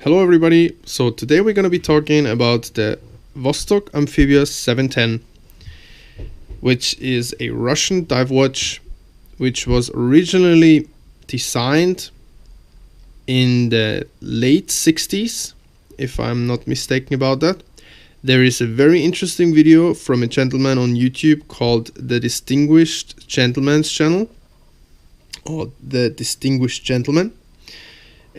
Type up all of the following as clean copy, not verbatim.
Hello everybody, so today we're going to be talking about the Vostok Amphibia 710, which is a Russian dive watch which was originally designed in the late 60s, if I'm not mistaken about that. There is a very interesting video from a gentleman on YouTube called The Distinguished Gentleman's Channel, or The Distinguished Gentleman.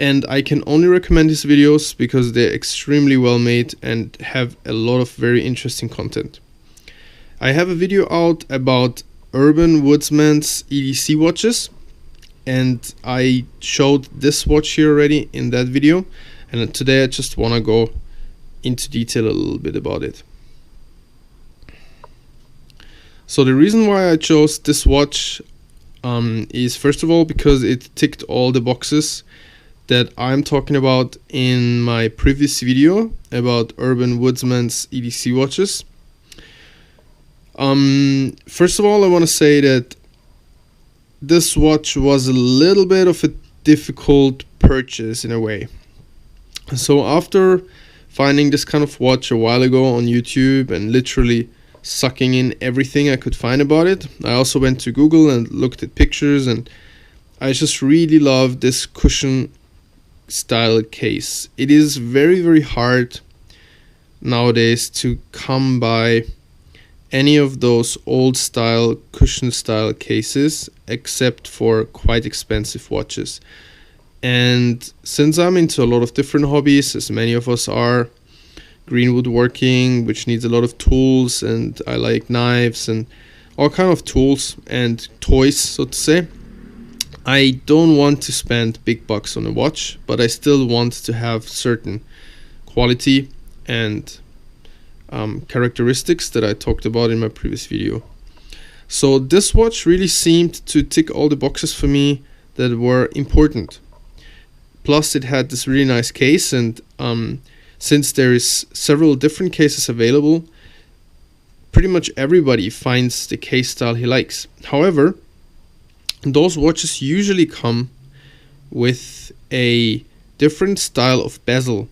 And I can only recommend his videos because they're extremely well made and have a lot of very interesting content. I have a video out about Urban Woodsman's EDC watches, and I showed this watch here already in that video, and today I just want to go into detail a little bit about it. So the reason why I chose this watch is first of all because it ticked all the boxes that I'm talking about in my previous video about Urban Woodsman's EDC watches. First of all, I want to say that this watch was a little bit of a difficult purchase in a way. So after finding this kind of watch a while ago on YouTube and literally sucking in everything I could find about it, I also went to Google and looked at pictures, and I just really love this cushion style case. It is very, very hard nowadays to come by any of those old style cushion style cases except for quite expensive watches. And since I'm into a lot of different hobbies, as many of us are, green woodworking, which needs a lot of tools, and I like knives and all kind of tools and toys, so to say, I don't want to spend big bucks on a watch, but I still want to have certain quality and characteristics that I talked about in my previous video. So this watch really seemed to tick all the boxes for me that were important. Plus it had this really nice case, and since there is several different cases available, pretty much everybody finds the case style he likes. However, those watches usually come with a different style of bezel.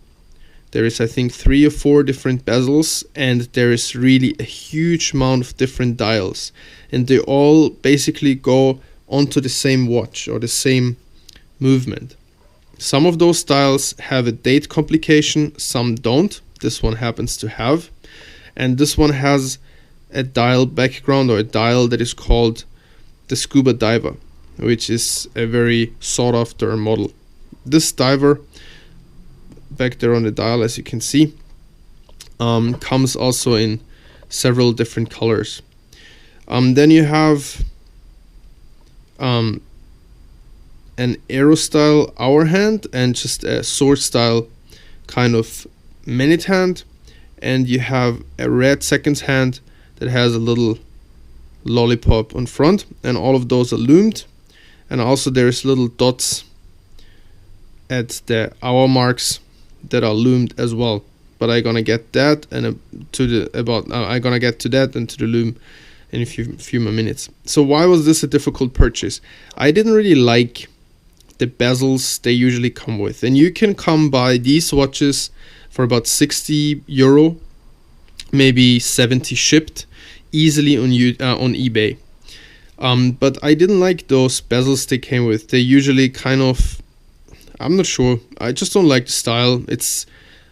There is, I think, 3 or 4 different bezels, and there is really a huge amount of different dials, and they all basically go onto the same watch or the same movement. Some of those dials have a date complication, some don't. This one happens to have, and this one has a dial background or a dial that is called the Scuba Diver, which is a very sought after model. This diver back there on the dial, as you can see, comes also in several different colors. Then you have an arrow style hour hand and just a sword style kind of minute hand, and you have a red seconds hand that has a little lollipop on front, and all of those are loomed, and also there's little dots at the hour marks that are loomed as well. But I'm gonna get that and I'm gonna get to that and to the loom in a few more minutes. So why was this a difficult purchase? I didn't really like the bezels they usually come with, and you can come by these watches for about 60 euro, maybe 70 shipped, easily on eBay. But I didn't like those bezels they came with. They usually kind of, I'm not sure, I just don't like the style. It's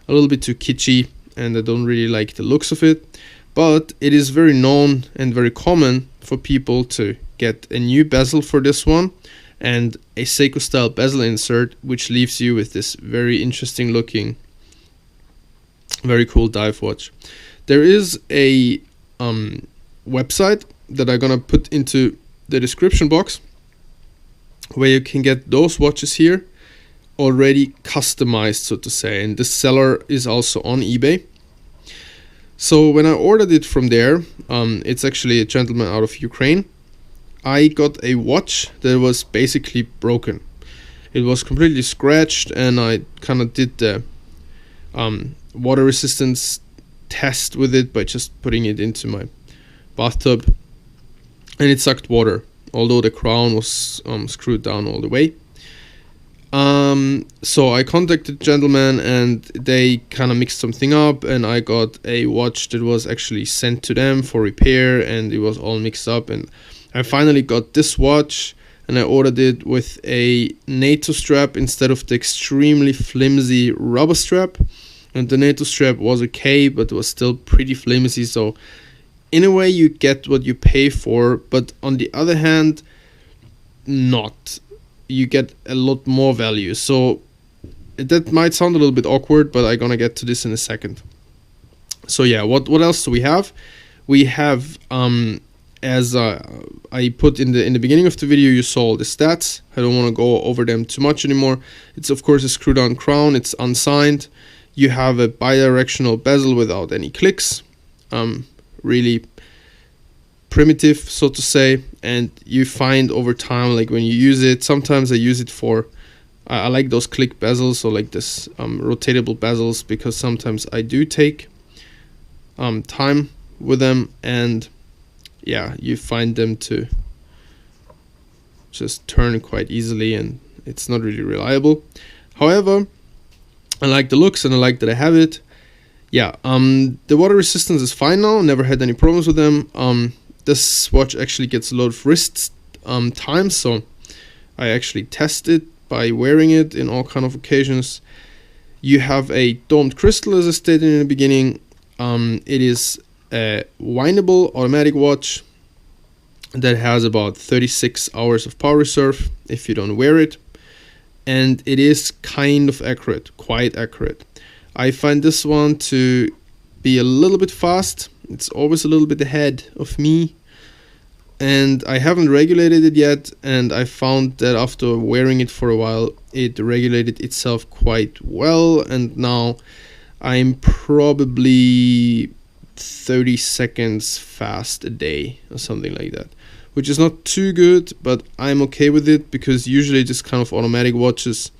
a little bit too kitschy and I don't really like the looks of it. But it is very known and very common for people to get a new bezel for this one and a Seiko style bezel insert, which leaves you with this very interesting looking, very cool dive watch. There is a website that I'm gonna put into the description box where you can get those watches here already customized, so to say, and the seller is also on eBay. So when I ordered it from there, it's actually a gentleman out of Ukraine, I got a watch that was basically broken. It was completely scratched, and I kind of did the water resistance test with it by just putting it into my bathtub, and it sucked water, although the crown was screwed down all the way. So I contacted the gentleman and they kind of mixed something up, and I got a watch that was actually sent to them for repair, and it was all mixed up, and I finally got this watch, and I ordered it with a NATO strap instead of the extremely flimsy rubber strap. And the NATO strap was okay, but it was still pretty flimsy, so in a way you get what you pay for, but on the other hand, not. You get a lot more value. So that might sound a little bit awkward, but I'm gonna get to this in a second. So yeah, what else do we have? We have, as I put in the beginning of the video, you saw all the stats. I don't want to go over them too much anymore. It's of course a screw-down crown. It's unsigned. You have a bidirectional bezel without any clicks. Really primitive, so to say, and you find over time, like when you use it, sometimes I use it for, I like those click bezels, or like this rotatable bezels, because sometimes I do take time with them, and yeah, you find them to just turn quite easily, and it's not really reliable. However, I like the looks and I like that I have it. Yeah, the water resistance is fine now, never had any problems with them. This watch actually gets a lot of wrist time, so I actually test it by wearing it in all kind of occasions. You have a domed crystal, as I stated in the beginning. It is a windable automatic watch that has about 36 hours of power reserve if you don't wear it, and it is kind of accurate, quite accurate. I find this one to be a little bit fast. It's always a little bit ahead of me, and I haven't regulated it yet, and I found that after wearing it for a while it regulated itself quite well, and now I'm probably 30 seconds fast a day or something like that, which is not too good, but I'm okay with it, because usually this kind of automatic watches,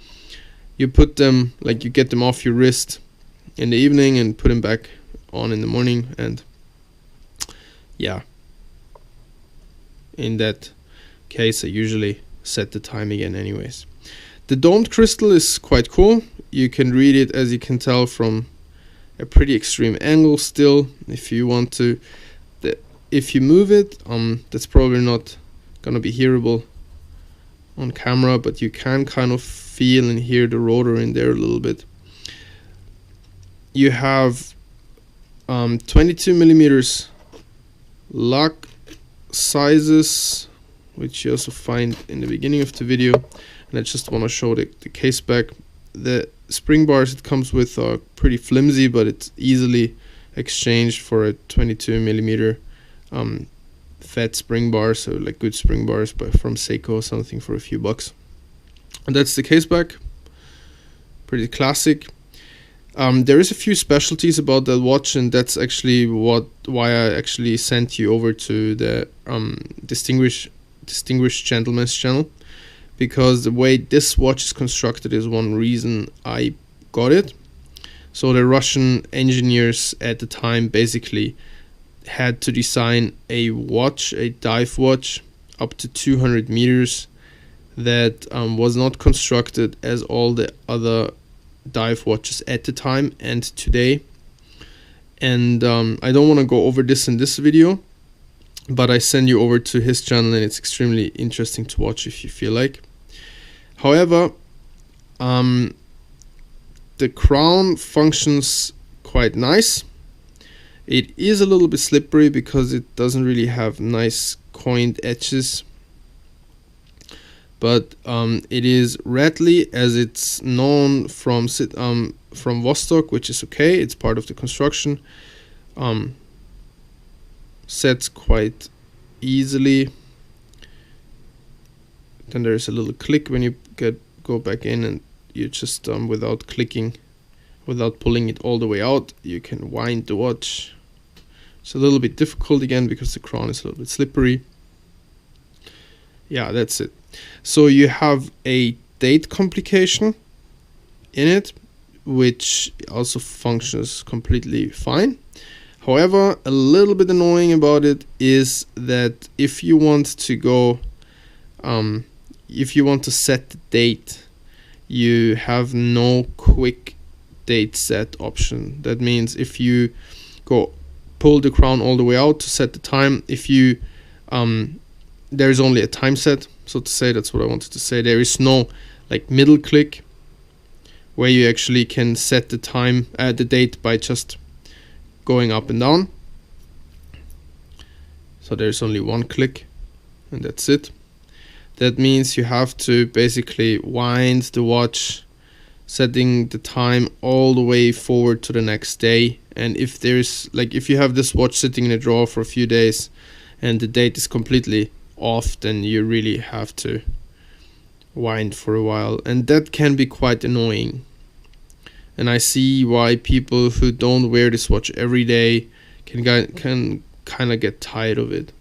you put them, like you get them off your wrist in the evening and put them back on in the morning, and yeah, in that case I usually set the time again anyways. The domed crystal is quite cool. You can read it, as you can tell, from a pretty extreme angle still. If you want to, if you move it, that's probably not gonna be hearable on camera, but you can kind of feel and hear the rotor in there a little bit. You have 22 millimeters lock sizes, which you also find in the beginning of the video, and I just want to show the case back. The spring bars it comes with are pretty flimsy, but it's easily exchanged for a 22 millimeter fat spring bar, so like good spring bars from Seiko or something for a few bucks. And that's the case back, pretty classic. There is a few specialties about that watch, and that's actually why I actually sent you over to the distinguished gentleman's channel, because the way this watch is constructed is one reason I got it. So the Russian engineers at the time basically had to design a watch, a dive watch up to 200 meters that was not constructed as all the other dive watches at the time and today. And I don't want to go over this in this video, but I send you over to his channel, and it's extremely interesting to watch if you feel like. However, the crown functions quite nice. It is a little bit slippery because it doesn't really have nice coined edges, but it is rattly, as it's known from Vostok, which is okay. It's part of the construction. Sets quite easily. Then there's a little click when you go back in, and you just without clicking, without pulling it all the way out, you can wind the watch. It's a little bit difficult again because the crown is a little bit slippery. Yeah, that's it. So you have a date complication in it, which also functions completely fine. However, a little bit annoying about it is that if you want to go, if you want to set the date, you have no quick date set option. That means if you go pull the crown all the way out to set the time, if you there is only a time set, so to say. That's what I wanted to say. There is no like middle click where you actually can set the time, the date, by just going up and down. So there's only one click and that's it. That means you have to basically wind the watch, setting the time all the way forward to the next day. And if there's like, if you have this watch sitting in a drawer for a few days and the date is completely off, then you really have to wind for a while, and that can be quite annoying. And I see why people who don't wear this watch every day can kind of get tired of it.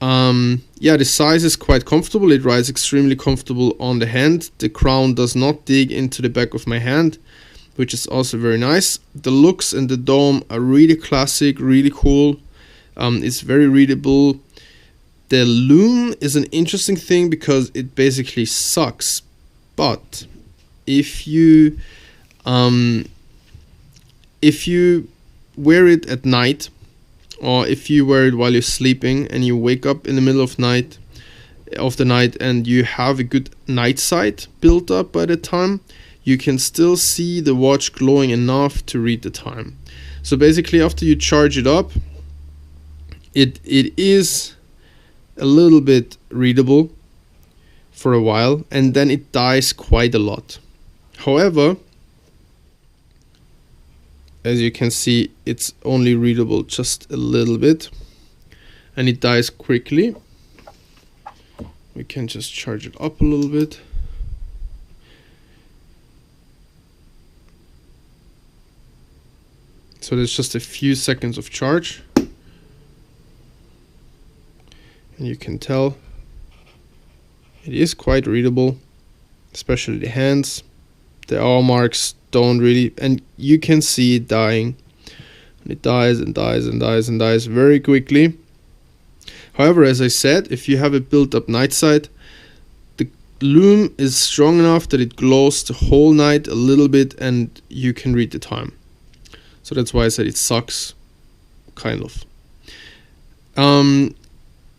Yeah, the size is quite comfortable. It rides extremely comfortable on the hand. The crown does not dig into the back of my hand, which is also very nice. The looks and the dome are really classic, really cool. It's very readable. The loom is an interesting thing because it basically sucks, but if you wear it at night, or if you wear it while you're sleeping and you wake up in the middle of the night and you have a good night sight built up by the time, you can still see the watch glowing enough to read the time. So basically, after you charge it up, it is a little bit readable for a while, and then it dies quite a lot. However, as you can see, it's only readable just a little bit, and it dies quickly. We can just charge it up a little bit. So there's just a few seconds of charge. And you can tell it is quite readable, especially the hands. The hour marks don't really, and you can see it dying. And it dies and dies and dies and dies very quickly. However, as I said, if you have a built-up night sight, the loom is strong enough that it glows the whole night a little bit and you can read the time. So that's why I said it sucks, kind of.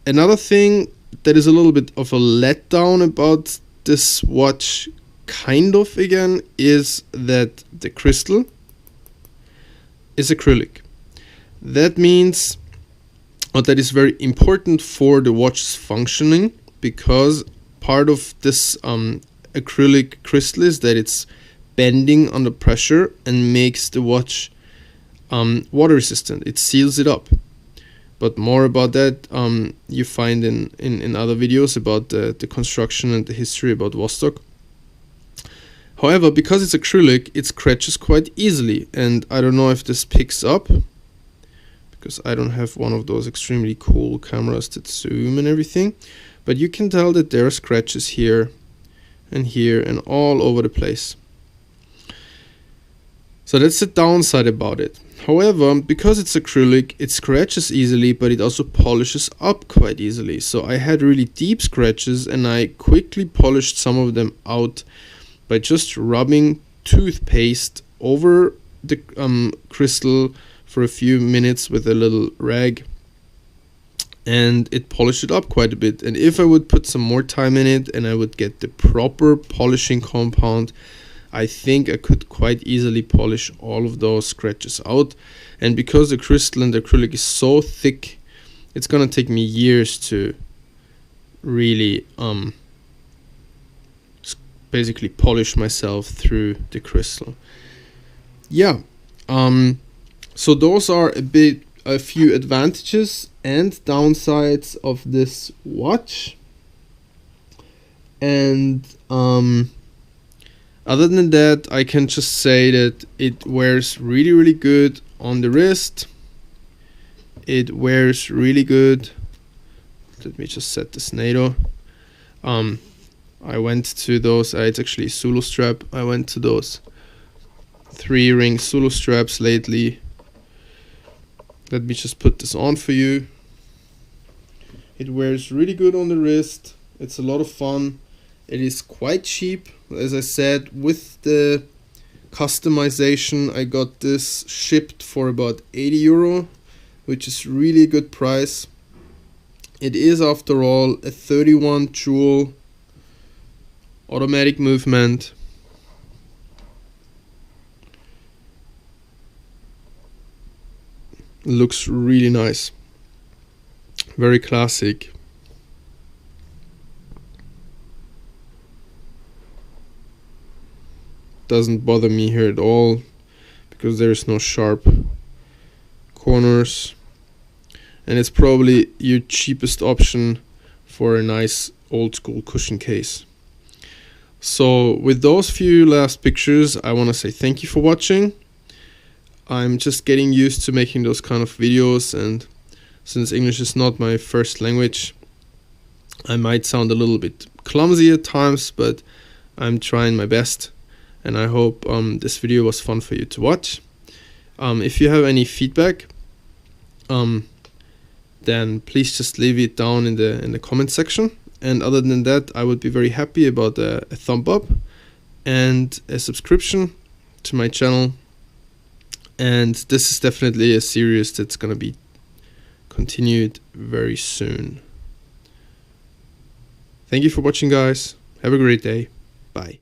Another thing that is a little bit of a letdown about this watch, kind of again, is that the crystal is acrylic. That means, or that is very important for the watch's functioning, because part of this acrylic crystal is that it's bending under pressure and makes the watch water resistant. It seals it up. But more about that you find in other videos about the construction and the history about Vostok. However, because it's acrylic, it scratches quite easily, and I don't know if this picks up, because I don't have one of those extremely cool cameras that zoom and everything, but you can tell that there are scratches here and all over the place. So that's the downside about it. However, because it's acrylic, it scratches easily, but it also polishes up quite easily. So I had really deep scratches, and I quickly polished some of them out by just rubbing toothpaste over the crystal for a few minutes with a little rag, and it polished it up quite a bit. And if I would put some more time in it and I would get the proper polishing compound, I think I could quite easily polish all of those scratches out. And because the crystal and the acrylic is so thick, it's gonna take me years to really basically polish myself through the crystal. Yeah, so those are a few advantages and downsides of this watch. And other than that, I can just say that it wears really, really good on the wrist. It wears really good. Let me just set this NATO. I went to those, it's actually a Zulu strap. I went to those 3-ring Zulu straps lately. Let me just put this on for you. It wears really good on the wrist. It's a lot of fun. It is quite cheap, as I said. With the customization, I got this shipped for about 80 euro, which is really a good price. It is, after all, a 31 joule automatic movement. Looks really nice, very classic. Doesn't bother me here at all because there's no sharp corners, and it's probably your cheapest option for a nice old school cushion case. So with those few last pictures, I want to say thank you for watching. I'm just getting used to making those kind of videos, and since English is not my first language, I might sound a little bit clumsy at times, but I'm trying my best, and I hope this video was fun for you to watch. If you have any feedback, then please just leave it down in the comment section. And other than that, I would be very happy about a thumb up and a subscription to my channel. And this is definitely a series that's gonna be continued very soon. Thank you for watching, guys. Have a great day. Bye.